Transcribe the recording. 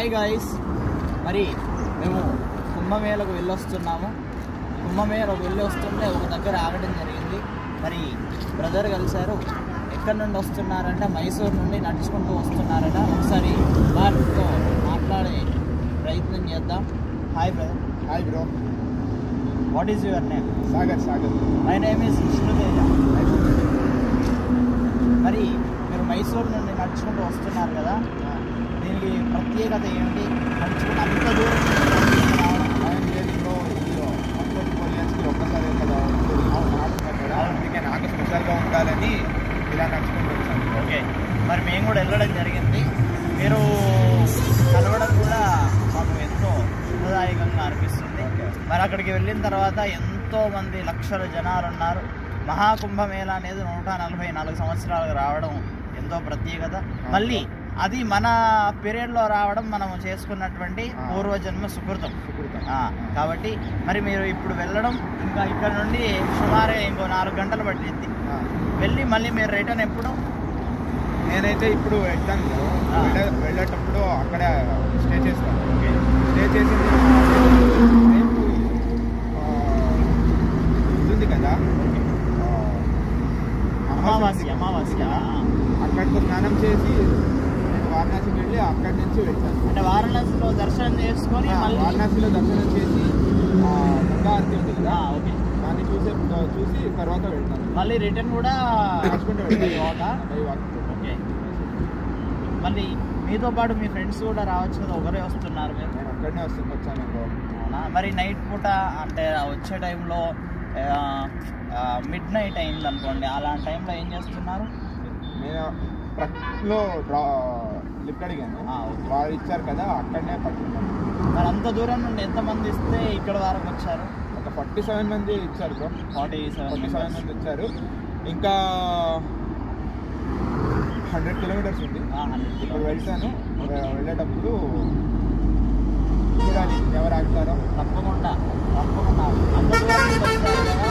Hi guys, మరి మేము కుంభమేళకు వెళ్ళొస్తున్నాము. కుంభమేళకు వెళ్ళి వస్తుంటే ఒక దగ్గర ఆగడం జరిగింది. మరి బ్రదర్ కలిశారు. ఎక్కడి నుండి వస్తున్నారంటే మైసూర్ నుండి నడుచుకుంటూ వస్తున్నారట. ఒకసారి వారితో మాట్లాడే ప్రయత్నం చేద్దాం. Hi brother. Hi bro. What is your name? Sagar. My name is Vishnu Teja. మరి మీరు మైసూర్ నుండి నడుచుకుంటూ వస్తున్నారు కదా, దీనికి ప్రత్యేకత ఏంటి? నడుచుకుంటూ అంత దూరం ఆయన లేడీలో కొరియన్స్కి ఒక్కసారి కదా అందుకే నాకు స్పెషల్గా ఉండాలని ఇలా నడుచుకుంటూ వచ్చాను. ఓకే, మరి మేము కూడా వెళ్ళడం జరిగింది. మీరు కలవడం కూడా మాకు ఎంతో శుభదాయకంగా అనిపిస్తుంది. మరి అక్కడికి వెళ్ళిన తర్వాత ఎంతోమంది లక్షల జనాలు ఉన్నారు. మహాకుంభమేళ అనేది 144 సంవత్సరాలకు రావడం ఎంతో ప్రత్యేకత. మళ్ళీ అది మన పీరియడ్లో రావడం మనం చేసుకున్నటువంటి పూర్వజన్మ సుకృతం. కాబట్టి మరి మీరు ఇప్పుడు వెళ్ళడం ఇంకా ఇక్కడ నుండి సుమారే ఇంకో 4 గంటలు పట్టింది. వెళ్ళి మళ్ళీ మీరు రిటర్న్ ఎప్పుడు? నేనైతే ఇప్పుడు వెళ్తాను. వెళ్ళేటప్పుడు అక్కడే స్టే చేస్తాను. స్టే చేసి ఉంది కదా అమావాస్య అక్కడికి స్నానం చేసి నేను వారణాసికి వెళ్ళి అక్కడి నుంచి వెళ్తాను. అంటే వారణాసిలో దర్శనం చేసుకొని వారణాసిలో దర్శనం చేసి గంగా ఆరతి ఉంది కదా, ఓకే, దాన్ని చూసి తర్వాత వెళ్తాను. మళ్ళీ రిటర్న్ కూడా నడుచుకుంటూ వెళ్తాను. ఓకే, మళ్ళీ మీతో పాటు మీ ఫ్రెండ్స్ కూడా రావచ్చు కదా, ఒకరే వస్తున్నారు మీరు? నేను అక్కడనే వచ్చాను. అవునా? మరి నైట్ పూట అంటే వచ్చే టైంలో మిడ్ నైట్ అయింది అనుకోండి, అలాంటి టైంలో ఏం చేస్తున్నారు? నేను ట్రక్లో లిఫ్ట్ అడిగాను, వారు ఇచ్చారు కదా, అక్కడనే పట్టుకున్నాను. మరి అంత దూరం నుండి ఎంతమంది ఇస్తే ఇక్కడ వరకు వచ్చారు? ఒక 47 మంది ఇచ్చారు బ్రో. 47 మంది ఇచ్చారు. ఇంకా 100 కిలోమీటర్స్ ఉంది. ఇప్పుడు వెళ్తాను. వెళ్ళేటప్పుడు చూడాలి ఎవరు ఆగుతారో. తప్పకుండా అంత దూరం నుంచి వచ్చారు కదా,